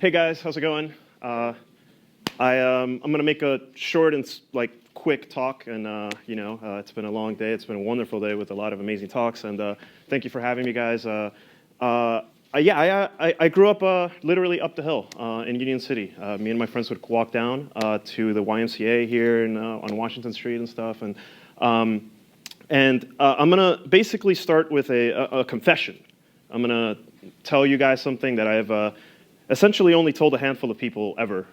Hey guys, how's it going? I'm gonna make a short and quick talk, and it's been a long day. It's been a wonderful day with a lot of amazing talks, and thank you for having me, guys. I grew up literally up the hill in Union City. Me and my friends would walk down to the YMCA here on Washington Street and stuff, and I'm gonna basically start with a confession. I'm gonna tell you guys something that I've essentially only told a handful of people ever.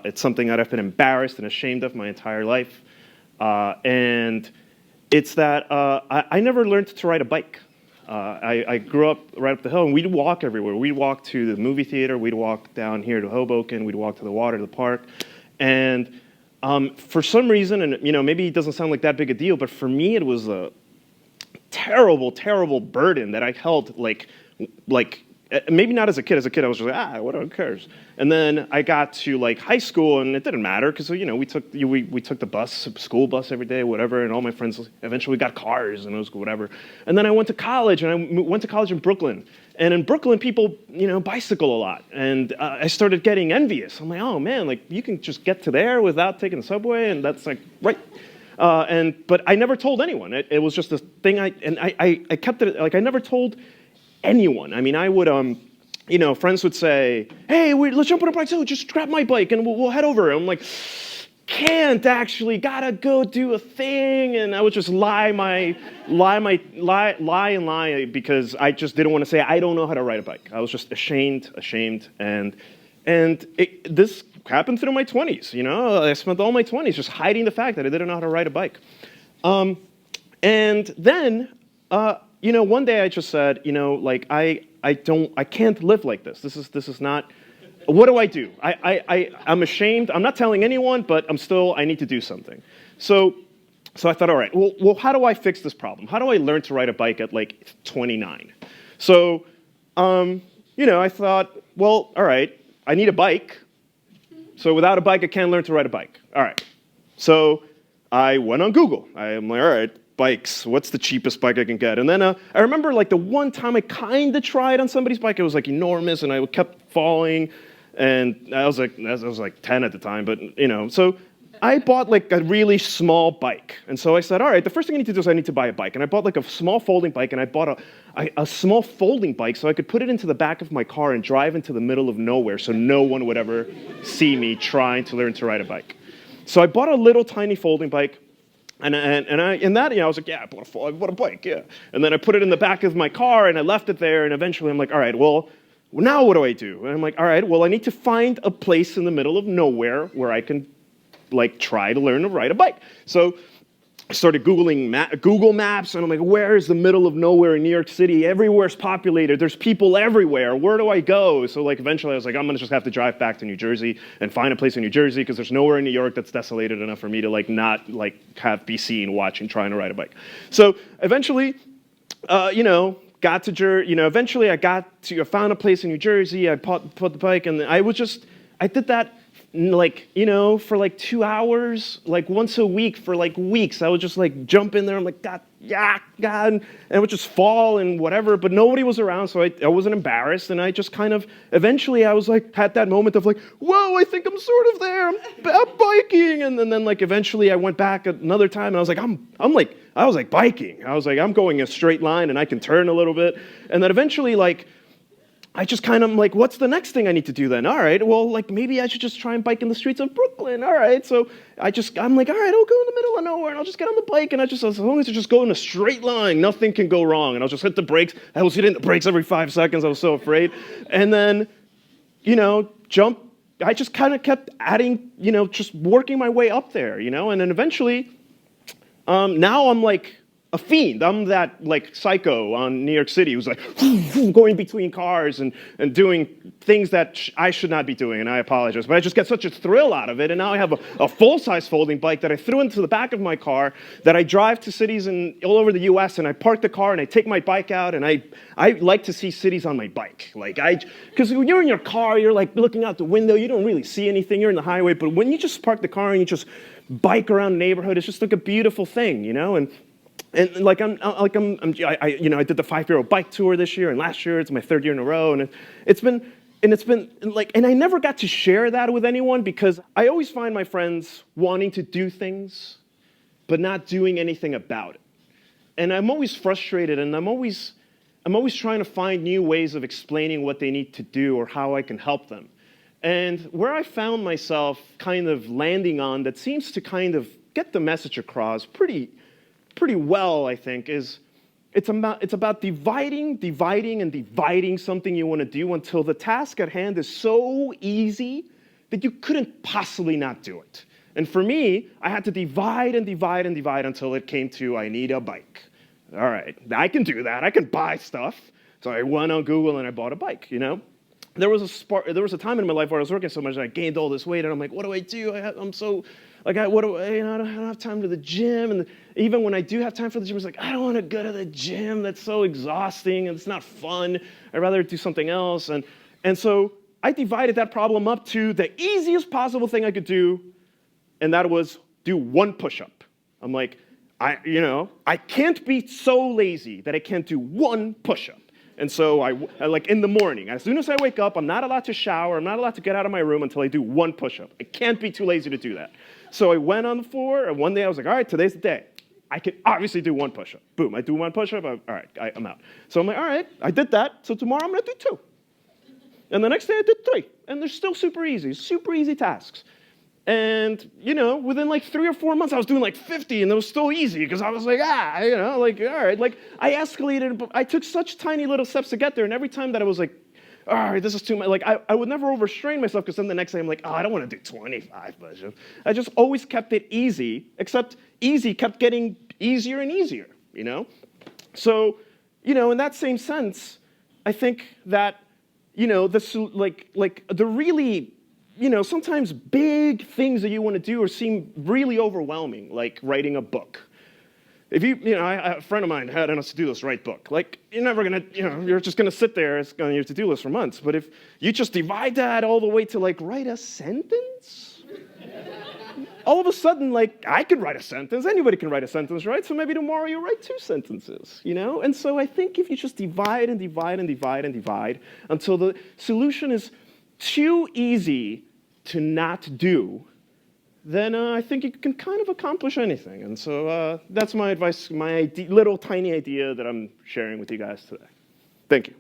It's something that I've been embarrassed and ashamed of my entire life. And it's that I never learned to ride a bike. I grew up right up the hill, and we'd walk everywhere. We'd walk to the movie theater. We'd walk down here to Hoboken. We'd walk to the water, to the park. And for some reason, and maybe it doesn't sound like that big a deal, but for me it was a terrible, terrible burden that I held like maybe not as a kid. As a kid, I was just like, what, who cares? And then I got to high school, and it didn't matter because we took the school bus every day, whatever. And all my friends eventually got cars, and it was whatever. And then I went to college, and I went to college in Brooklyn. And in Brooklyn, people bicycle a lot, and I started getting envious. I'm like, oh man, you can just get to there without taking the subway, and that's right. But I never told anyone. It was just a thing. I kept it I never told anyone. I mean, I would, friends would say, hey, let's jump on a bike too, just grab my bike and we'll head over. I'm like, can't actually, gotta go do a thing. And I would just lie because I just didn't want to say, I don't know how to ride a bike. I was just ashamed. And this happened through my 20s, I spent all my 20s just hiding the fact that I didn't know how to ride a bike. And then, one day I just said, I can't live like this. This is not. What do I do? I'm ashamed. I'm not telling anyone, but I need to do something. So I thought, all right, well, how do I fix this problem? How do I learn to ride a bike at 29? So, I thought, well, all right, I need a bike. So without a bike, I can't learn to ride a bike. All right. So I went on Google. I'm like, all right, bikes, what's the cheapest bike I can get? And then I remember the one time I kind of tried on somebody's bike. It was enormous, and I kept falling. And I was 10 at the time, but so I bought a really small bike. And so I said, all right, the first thing I need to do is I need to buy a bike. And I bought a small folding bike, and I bought a small folding bike so I could put it into the back of my car and drive into the middle of nowhere so no one would ever see me trying to learn to ride a bike. So I bought a little tiny folding bike. And I was like, yeah, I bought a bike, yeah. And then I put it in the back of my car, and I left it there, and eventually I'm like, all right, well, now what do I do? And I'm like, all right, well, I need to find a place in the middle of nowhere where I can, try to learn to ride a bike. So I started Googling Google Maps, and I'm like, where is the middle of nowhere in New York City? Everywhere's populated. There's people everywhere. Where do I go? So eventually I was like, I'm going to just have to drive back to New Jersey and find a place in New Jersey because there's nowhere in New York that's desolated enough for me to not be seen trying to ride a bike. So eventually, eventually I found a place in New Jersey. I put the bike, and I did that for 2 hours, once a week for weeks. I would just jump in there. I'm like, God, and I would just fall and whatever, but nobody was around, so I wasn't embarrassed. And I just eventually I was had that moment of whoa, I think I'm sort of there. I'm biking. And then eventually I went back another time, and I was biking. I was I'm going a straight line, and I can turn a little bit. And then eventually I just what's the next thing I need to do then? All right, well, maybe I should just try and bike in the streets of Brooklyn. All right, so I'm all right, I'll go in the middle of nowhere, and I'll just get on the bike, and as long as I just go in a straight line, nothing can go wrong, and I'll just hit the brakes. I was hitting the brakes every 5 seconds. I was so afraid. And then, jump. I just kept adding, just working my way up there, and then eventually, now I'm a fiend. I'm that psycho on New York City who's going between cars and doing things that I should not be doing, and I apologize. But I just get such a thrill out of it, and now I have a full-size folding bike that I threw into the back of my car that I drive to cities all over the U.S., and I park the car, and I take my bike out, and I like to see cities on my bike. Because when you're in your car, you're looking out the window, you don't really see anything, you're in the highway, but when you just park the car and you just bike around the neighborhood, it's just a beautiful thing, And I did the 5-year-old bike tour this year, and last year it's my 3rd year in a row, and it's been and it's been like, and I never got to share that with anyone because I always find my friends wanting to do things, but not doing anything about it. And I'm always frustrated, and I'm always trying to find new ways of explaining what they need to do or how I can help them. And where I found myself kind of landing on that seems to kind of get the message across pretty well, I think, is it's about dividing something you want to do until the task at hand is so easy that you couldn't possibly not do it. And for me, I had to divide until it came to I need a bike. All right, I can do that. I can buy stuff. So I went on Google and I bought a bike, you know? There was a time in my life where I was working so much and I gained all this weight and I'm like, what do I do? I don't have time to the gym. And even when I do have time for the gym, it's like, I don't want to go to the gym. That's so exhausting and it's not fun. I'd rather do something else. And so I divided that problem up to the easiest possible thing I could do, and that was do one push-up. I'm like, I can't be so lazy that I can't do one push-up. And so I like in the morning, as soon as I wake up, I'm not allowed to shower, I'm not allowed to get out of my room until I do one push-up. I can't be too lazy to do that. So I went on the floor, and one day I was like, all right, today's the day. I can obviously do one push-up. Boom, I do one push-up, all right, I'm out. So I'm like, all right, I did that, so tomorrow I'm gonna do 2. And the next day I did 3, and they're still super easy tasks. And, within like 3 or 4 months, I was doing like 50, and it was still easy, because I was like, all right. Like, I escalated, but I took such tiny little steps to get there, and every time that I was like, all right, this is too much, like, I would never overstrain myself, because then the next day I'm like, I don't want to do 25 push-ups. I just always kept it easy, except easy kept getting easier and easier, So, in that same sense, I think that, the really, sometimes big things that you want to do or seem really overwhelming, like writing a book. If a friend of mine had us to do this, write book. Like, you're never gonna, you're just gonna sit there, it's on your to-do list for months. But if you just divide that all the way to like write a sentence, all of a sudden, like, I can write a sentence, anybody can write a sentence, right? So maybe tomorrow you write 2 sentences, And so I think if you just divide until the solution is too easy to not do, then I think you can kind of accomplish anything. And so that's my advice, my little tiny idea that I'm sharing with you guys today. Thank you.